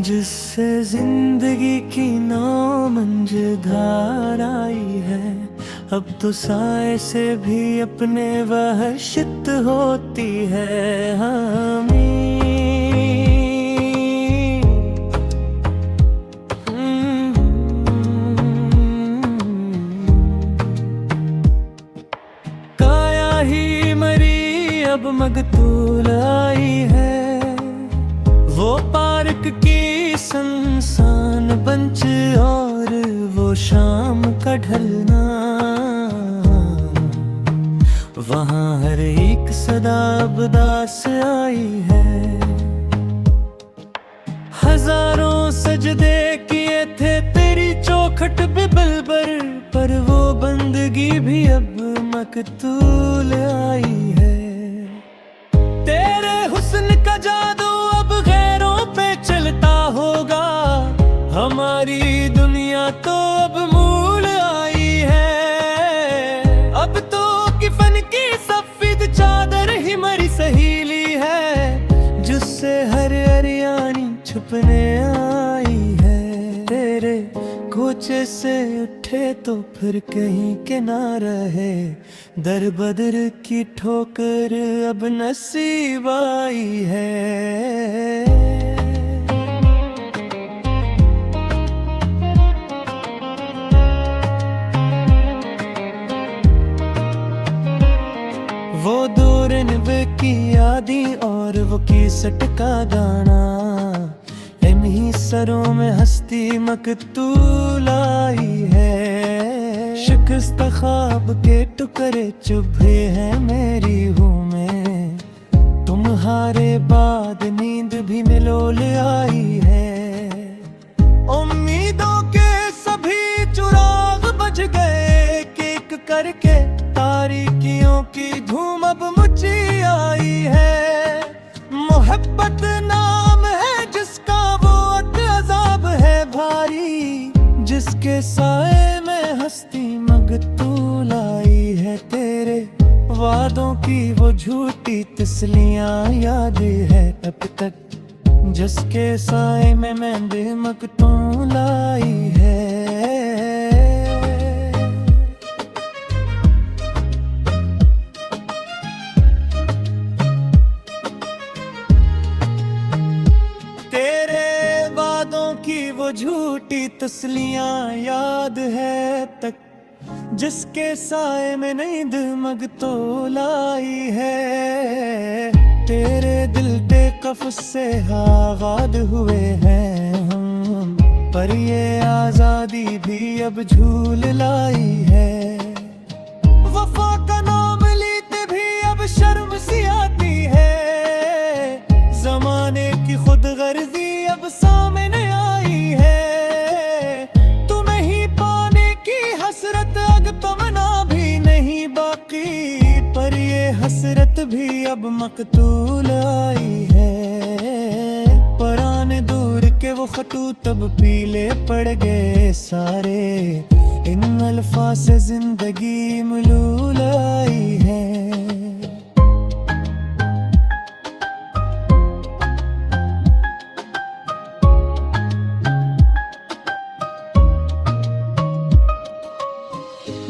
जिससे जिंदगी की नामंजधार आई है, अब तो साए से भी अपने वहशत होती है हमें। काया ही मरी अब मगतूल आई है, वो पार्क की संसान बंच और वो शाम का ढलना। वहाँ हर एक सदा उदास आई है। हजारों सजदे किए थे तेरी चौखट पे बलबर, पर वो बंदगी भी अब मकतूल आई है। तेरे हुस्न का जादू अब गैरों पे चलता होगा, हमारी दुनिया तो अब मूल आई है। अब तो किफन की सफेद चादर ही मरी सहेली है, जिससे हर अरियानी छुपने आई है। तेरे कोचे से उठे तो फिर कहीं के ना रहे, दर बदर की ठोकर अब नसीब आई है। वो दो रनवे की यादी और वो कीसट का गाना, इन्हीं सरों में हस्ती मकतूल आई है। शिकस्त ख्वाब के टुकड़े चुभे हैं मेरी हूँ में, तुम्हारे बाद नींद भी मिलोल आई है। उम्मीदों के सभी चिराग बुझ गए, एक करके तारीकियों की धूम अब मुझे आई है। मोहब्बत नाम है जिसका वो अज़ाब है भारी, जिसके साए में हस्ती मगतूल आई है। तेरे वादों की वो झूठी तस्लियां याद है अब तक, जिसके साए में मैं मकतूल आई है। की वो झूठी तस्लियां याद है तक, जिसके साए में नींद मगतूल आई है। तेरे दिल पे कफ़्स से आगाद हुए हैं हम, पर ये आजादी भी अब झूल लाई है। वफा का नाम लेते भी अब शर्म सी आती है, जमाने की खुद गर्जी अब सामने आई है। तुम्हें ही पाने की हसरत अब तमन्ना भी नहीं बाकी, पर ये हसरत भी अब मकतूल आई है। पराने दूर के वो खतूत अब पीले पड़ गए सारे, इन अल्फाज से जिंदगी मलूल आई है।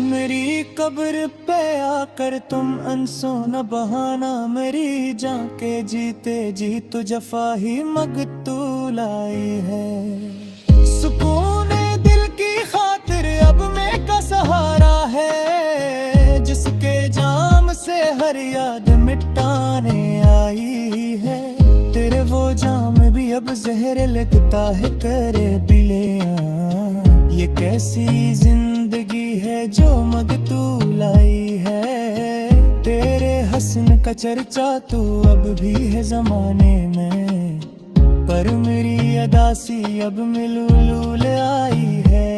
मेरी कब्र पे आकर तुम अंसो न बहाना, मेरी जान के जीते जी तो जफा ही मगतूल आई है। सुकून दिल की खातिर अब मैं का सहारा है, जिसके जाम से हर याद मिटाने आई है। तेरे वो जाम भी अब जहर लगता है करे बिलियां, ये कैसी जिंदगी है जो मगतूल आई है। तेरे हस्न का चर्चा तो अब भी है जमाने में, पर मेरी अदासी अब मिलूल आई है।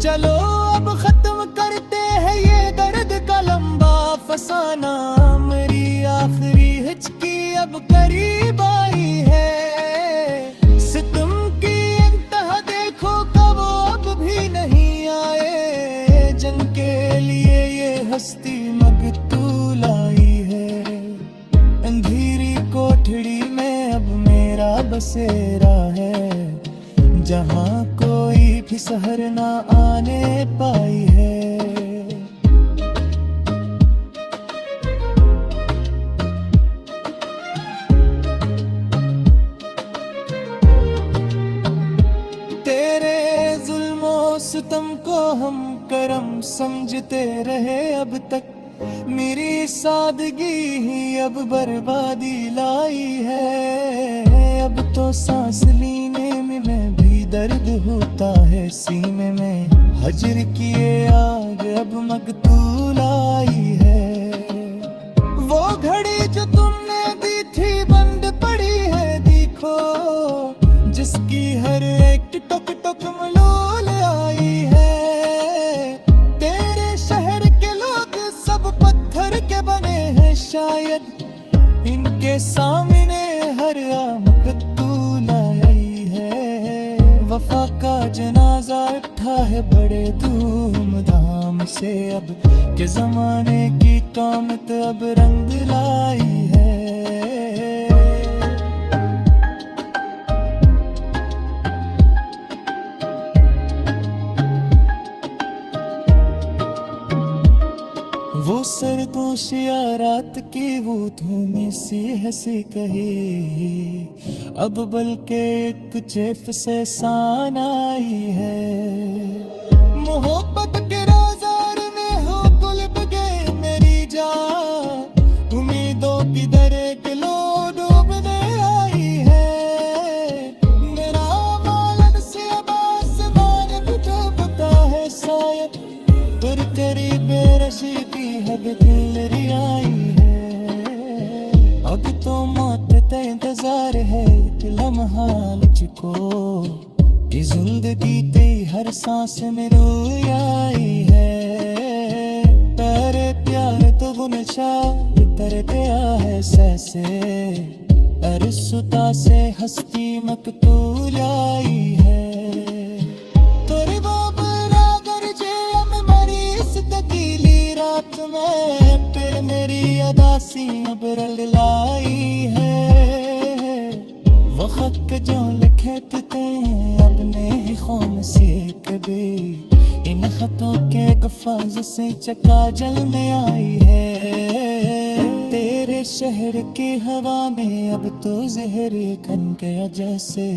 चलो अब खत्म करते हैं ये दर्द का लंबा फसाना, मेरी आखिरी हिचकी अब करीब आई है। सितम की इंतहा देखो कब अब भी नहीं आए, जंग के लिए ये हस्ती मगतूल आई है। अंधेरी कोठड़ी में अब मेरा बसेरा है। जहाँ कोई भी सहर ना आने पाई है। तेरे जुल्मों सितम को हम करम समझते रहे अब तक, मेरी सादगी ही अब बर्बादी लाई है। अब तो सांस लेने में मैं भी दर्द होता है सीने में, हजर किए आग अब मकतूल आई है। वो घड़ी जो तुमने दी थी बंद पड़ी है देखो, जिसकी हर एक टक टक मलोल आई है। तेरे शहर के लोग सब पत्थर के बने हैं शायद, इनके सामने हर मकतूल आई है। वफा का जनाजा उठा है बड़े धूमधाम से अब, के जमाने की तौमत अब रंग लाई है। वो सरदोशिया रात की वो धूमी सी हंसी कही, अब बल्कि एक चेप से सान आई है। मोहब्बत के राज़ार में हो कुल्ब गए मेरी जान, उम्मीदों की दरे के लो डूबने आई है। मेरा मालन से अब आसमान भी डूबता है शायद, पर तेरी बेरशी की हद दिल रियाई है। अब तो मौत का इंतजार है कि लम्हा मुझको, कि जिंदगी तेरी हर सांस में रोई आई है। तेरे प्यार तो वो नशा करते है सैसे, अरसुता से हस्ती मकतूल आई है। तेरे बाबरा गरजे इस तकीली रात में, फिर मेरी अदासी अब रंग लाई है। वो खत जो लिखे थे अपने ही खून से कभी, इन खतों के गफाज से चका जल में आई है। तेरे शहर की हवा में अब तो जहर घन गया जैसे,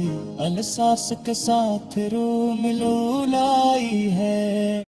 अलसास के साथ रो मिलो लाई है।